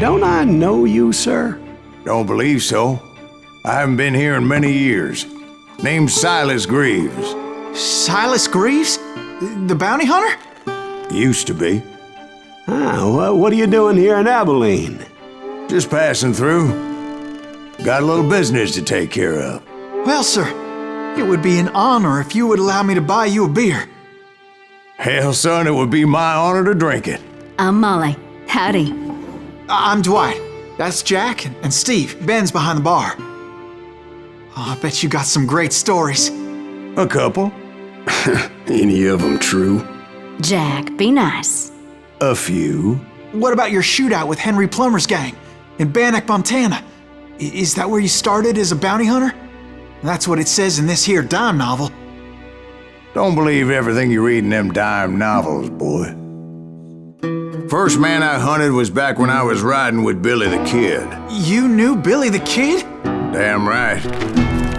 Don't I know you, sir? Don't believe so. I haven't been here in many years. Name's Silas Greaves. Silas Greaves? The bounty hunter? Used to be. What are you doing here in Abilene? Just passing through. Got a little business to take care of. Well, sir, it would be an honor if you would allow me to buy you a beer. Hell, son, it would be my honor to drink it. I'm Molly. Howdy. I'm Dwight. That's Jack and Steve. Ben's behind the bar. Oh, I bet you got some great stories. A couple. Any of them true? Jack, be nice. A few. What about your shootout with Henry Plummer's gang in Bannock, Montana? Is that where you started as a bounty hunter? That's what it says in this here dime novel. Don't believe everything you read in them dime novels, boy. First man I hunted was back when I was riding with Billy the Kid. You knew Billy the Kid? Damn right.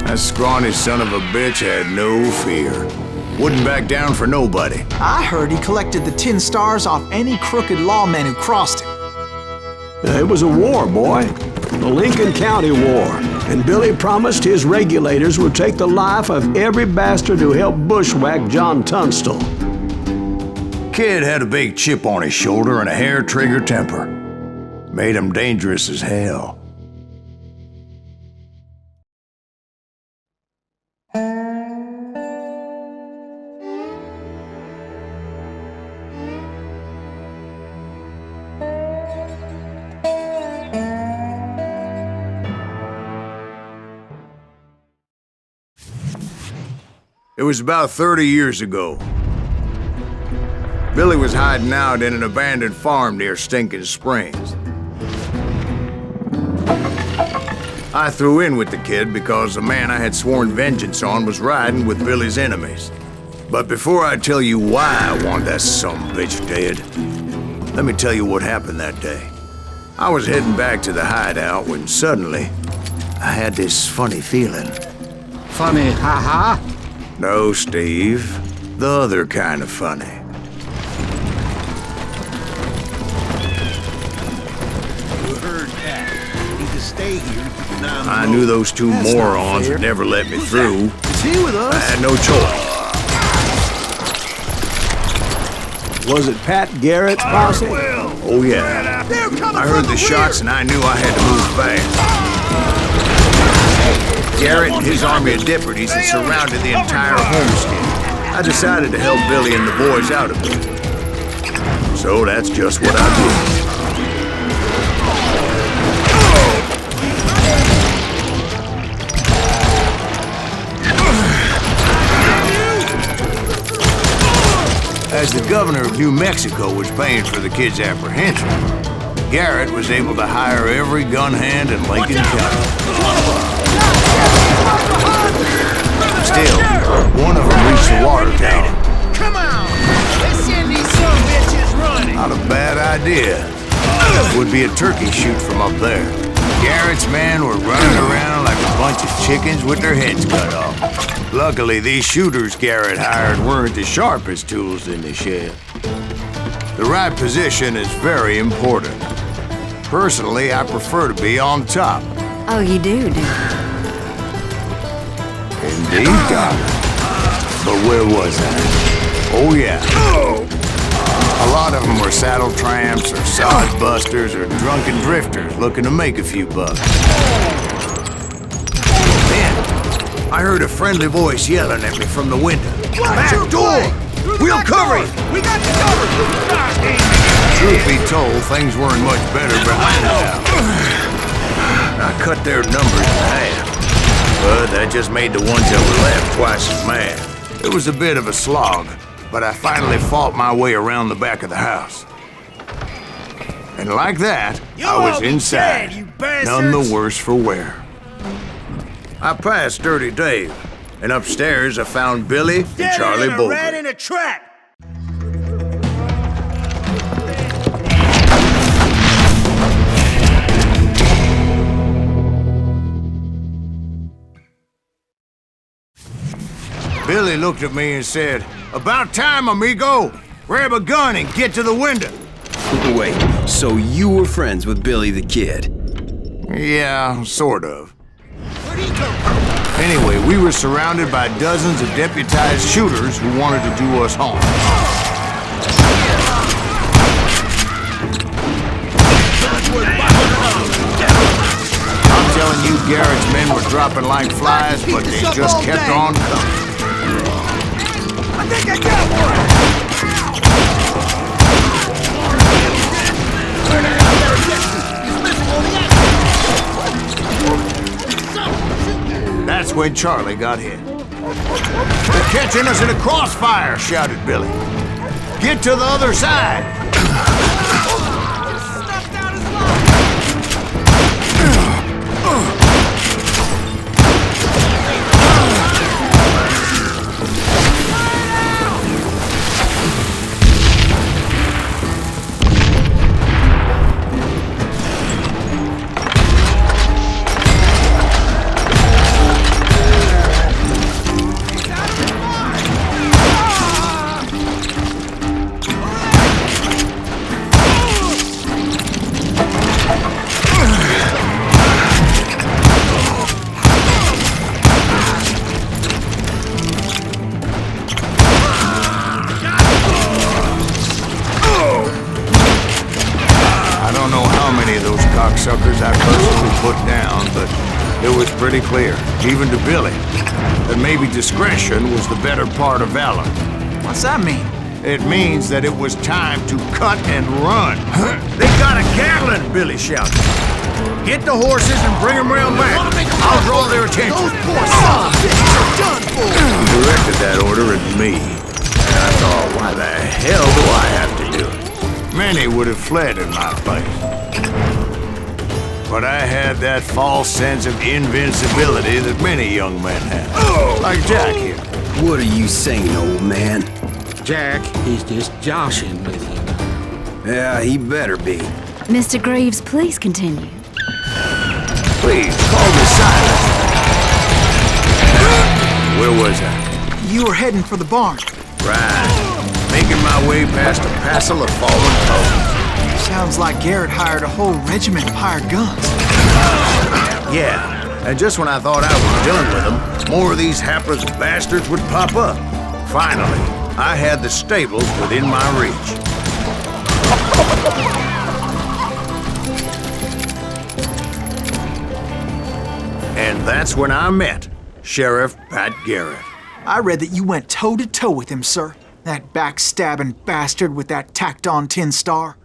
That scrawny son of a bitch had no fear. Wouldn't back down for nobody. I heard he collected the 10 stars off any crooked lawmen who crossed him. It was a war, boy. The Lincoln County War. And Billy promised his regulators would take the life of every bastard who helped bushwhack John Tunstall. Kid had a big chip on his shoulder and a hair-trigger temper. Made him dangerous as hell. It was about 30 years ago. Billy was hiding out in an abandoned farm near Stinking Springs. I threw in with the kid because the man I had sworn vengeance on was riding with Billy's enemies. But before I tell you why I want that sumbitch dead, let me tell you what happened that day. I was heading back to the hideout when suddenly I had this funny feeling. Funny, ha-ha? No, Steve. The other kind of funny. You heard that. You need to stay here. I knew those two morons would never let me through. Is he with us? I had no choice. Was it Pat Garrett's posse? Oh, yeah. I heard the shots and I knew I had to move fast. Garrett and his army of deputies had surrounded the entire homestead. I decided to help Billy and the boys out of it. So that's just what I did. As the governor of New Mexico was paying for the kid's apprehension, Garrett was able to hire every gun hand in Lincoln County. Still, one of them reached the water tower. Come on! Let's send these son of bitches running! Not a bad idea. Would be a turkey shoot from up there. Garrett's men were running around like a bunch of chickens with their heads cut off. Luckily, these shooters Garrett hired weren't as sharp as tools in the shed. The right position is very important. Personally, I prefer to be on top. Oh, you do, do you? Indeed, Doctor. But where was I? Oh, yeah. A lot of them were saddle tramps or sod busters or drunken drifters looking to make a few bucks. Then, I heard a friendly voice yelling at me from the window. Back door! We'll cover you! We got you covered! Truth be told, things weren't much better behind the house. I cut their numbers in half, but that just made the ones that were left twice as mad. It was a bit of a slog, but I finally fought my way around the back of the house. And like that, I was inside, none the worse for wear. I passed Dirty Dave, and upstairs I found Billy and Charlie Bolger. Rat in a trap! Billy looked at me and said, "About time, amigo. Grab a gun and get to the window." Wait, So you were friends with Billy the Kid? Yeah, sort of. Anyway, we were surrounded by dozens of deputized shooters who wanted to do us harm. I'm telling you, Garrett's men were dropping like flies, but they just kept on coming. I think I got one! That's when Charlie got hit. "They're catching us in a crossfire," shouted Billy. "Get to the other side!" Cocksuckers I personally put down, but it was pretty clear, even to Billy, that maybe discretion was the better part of valor. What's that mean? It means that it was time to cut and run. "They got a Gatling!" Billy shouted. "Get the horses and bring them round back. I'll draw their attention." Those poor sons of bitches are done for! He directed that order at me, and I thought, why the hell do I have to do it? Many would have fled in my place. But I had that false sense of invincibility that many young men have. Like Jack here. What are you saying, old man? Jack, he's just joshing with you. Yeah, he better be. Mr. Greaves, please continue. Please, call me silent. Where was I? You were heading for the barn. Right. Making my way past a passel of fallen foes. Sounds like Garrett hired a whole regiment of hired guns. Yeah, and just when I thought I was done with them, more of these hapless bastards would pop up. Finally, I had the stables within my reach. And that's when I met Sheriff Pat Garrett. I read that you went toe-to-toe with him, sir. That backstabbing bastard with that tacked-on tin star.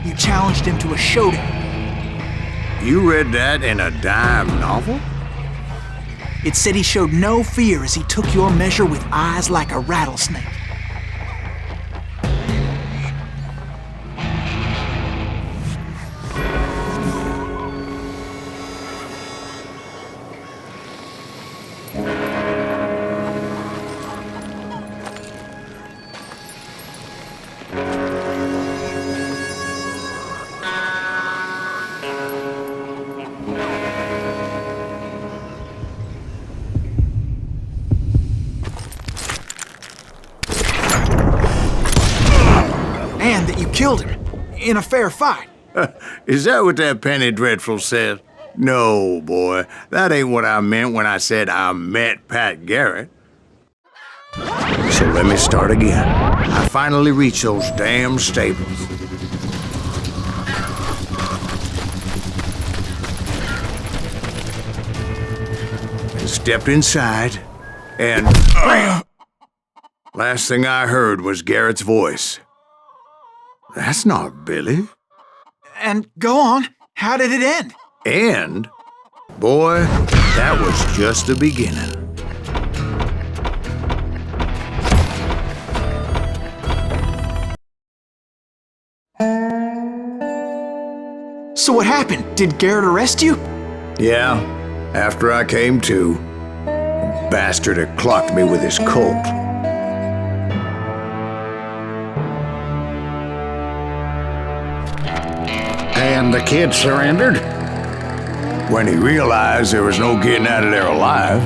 You challenged him to a showdown. You read that in a dime novel? It said he showed no fear as he took your measure with eyes like a rattlesnake. And that you killed him in a fair fight. Is that what that Penny Dreadful said? No, boy. That ain't what I meant when I said I met Pat Garrett. So let me start again. I finally reached those damn stables. And stepped inside, and last thing I heard was Garrett's voice. "That's not Billy." And go on, how did it end? And, boy, that was just the beginning. So what happened? Did Garrett arrest you? Yeah, after I came to, bastard had clocked me with his Colt. And the kid surrendered? When he realized there was no getting out of there alive.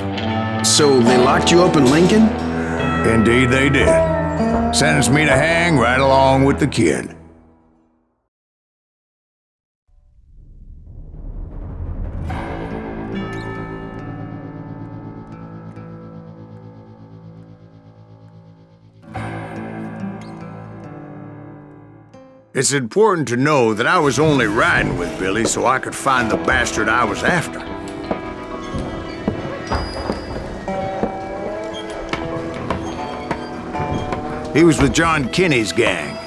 So they locked you up in Lincoln? Indeed they did. Sentenced me to hang right along with the kid. It's important to know that I was only riding with Billy so I could find the bastard I was after. He was with John Kinney's gang,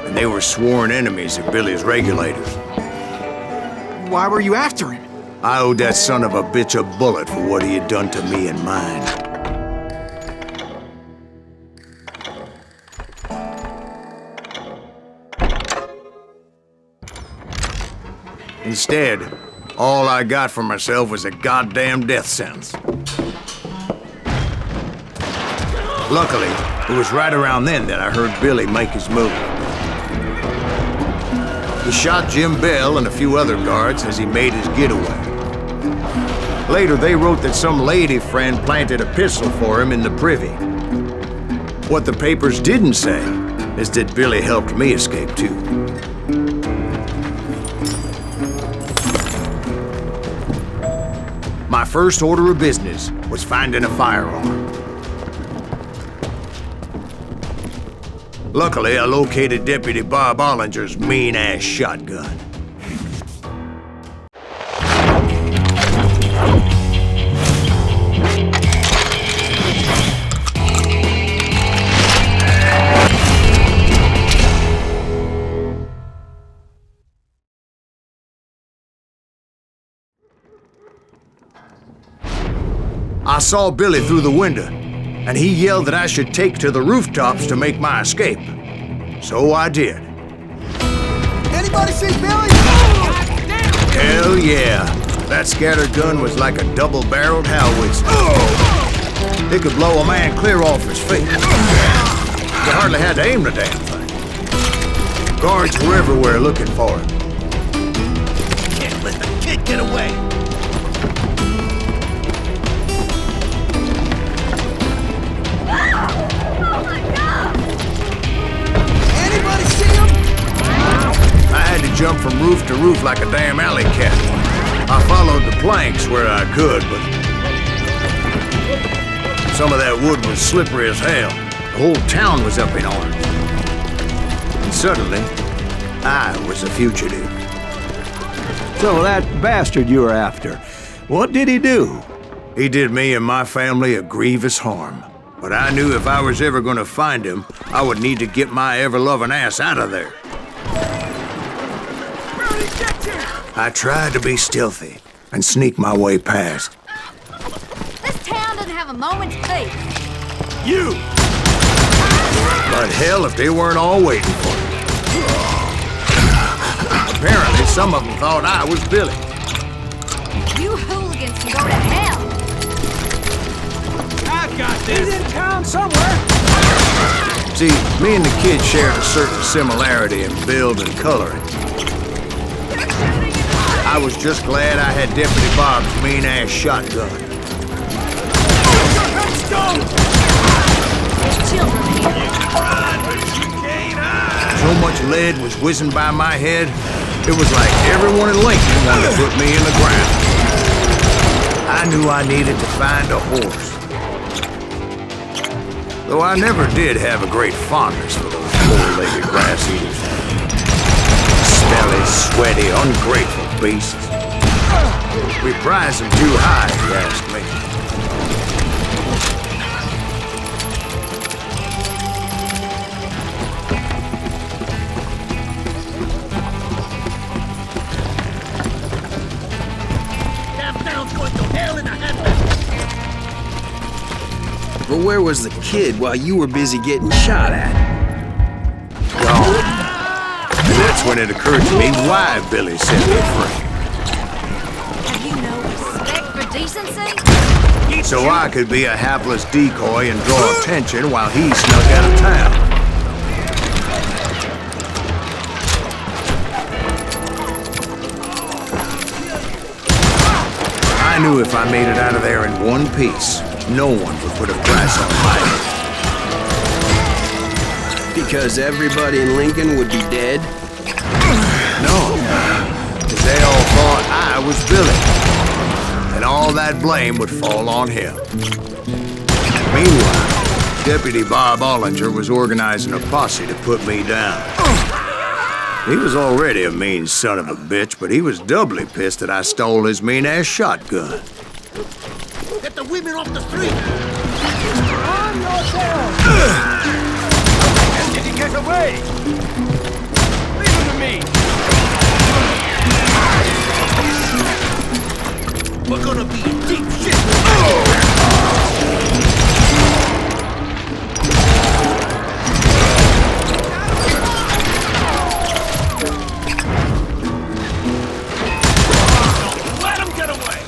and they were sworn enemies of Billy's regulators. Why were you after him? I owed that son of a bitch a bullet for what he had done to me and mine. Instead, all I got for myself was a goddamn death sentence. Luckily, it was right around then that I heard Billy make his move. He shot Jim Bell and a few other guards as he made his getaway. Later, they wrote that some lady friend planted a pistol for him in the privy. What the papers didn't say is that Billy helped me escape too. My first order of business was finding a firearm. Luckily, I located Deputy Bob Ollinger's mean-ass shotgun. I saw Billy through the window, and he yelled that I should take to the rooftops to make my escape. So I did. Anybody see Billy? Hell yeah. That scattered gun was like a double-barreled howitzer. It could blow a man clear off his feet. You hardly had to aim the damn thing. Guards were everywhere looking for him. Can't let the kid get away. I had to jump from roof to roof like a damn alley cat. I followed the planks where I could, but some of that wood was slippery as hell. The whole town was up in arms. And suddenly, I was a fugitive. So that bastard you were after, what did he do? He did me and my family a grievous harm. But I knew if I was ever gonna find him, I would need to get my ever-loving ass out of there. I tried to be stealthy and sneak my way past. This town doesn't have a moment's peace. You! But hell, if they weren't all waiting for me. Apparently, some of them thought I was Billy. You hooligans can go to hell. I've got this. He's in town somewhere. See, me and the kid shared a certain similarity in build and coloring. I was just glad I had Deputy Bob's mean-ass shotgun. There's children here. So much lead was whizzing by my head, it was like everyone in Lincoln wanted to put me in the ground. I knew I needed to find a horse. Though I never did have a great fondness for those four-legged grass eaters. Smelly, sweaty, ungrateful beasts. We prize them too high, if you ask me. Town's going to hell in a handbasket. But where was the kid while you were busy getting shot at? Gone. That's when it occurred to me why Billy set me free. Have you no respect for decency? You so I could be a hapless decoy and draw attention while he snuck out of town. I knew if I made it out of there in one piece, no one would put a price on my head. Because everybody in Lincoln would be dead? No, because they all thought I was Billy, and all that blame would fall on him. Meanwhile, Deputy Bob Ollinger was organizing a posse to put me down. He was already a mean son of a bitch, but he was doubly pissed that I stole his mean-ass shotgun. Get the women off the street! Arm yourself! How did he get away? Leave him to me! We're gonna be in deep shit! Let him get away!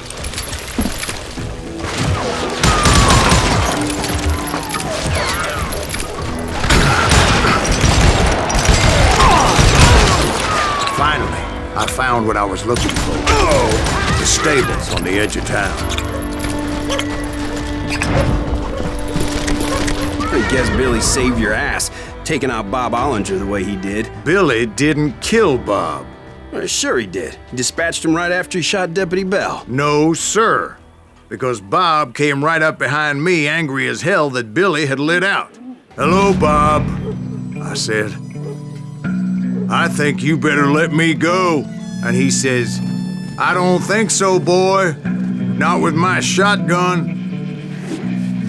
Finally, I found what I was looking for. The stables on the edge of town. I guess Billy saved your ass, taking out Bob Ollinger the way he did. Billy didn't kill Bob. Well, sure he did. He dispatched him right after he shot Deputy Bell. No, sir. Because Bob came right up behind me, angry as hell that Billy had lit out. "Hello, Bob," I said. "I think you better let me go." And he says, "I don't think so, boy. Not with my shotgun."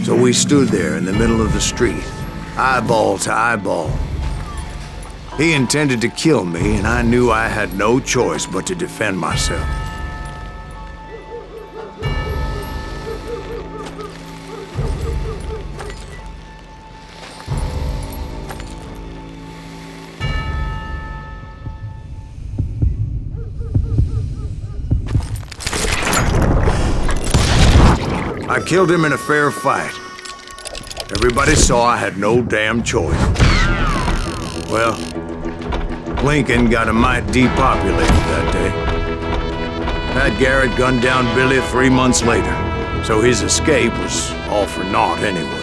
So we stood there in the middle of the street, eyeball to eyeball. He intended to kill me, and I knew I had no choice but to defend myself. I killed him in a fair fight. Everybody saw I had no damn choice. Well, Lincoln got a mite depopulated that day. Pat Garrett gunned down Billy 3 months later, so his escape was all for naught anyway.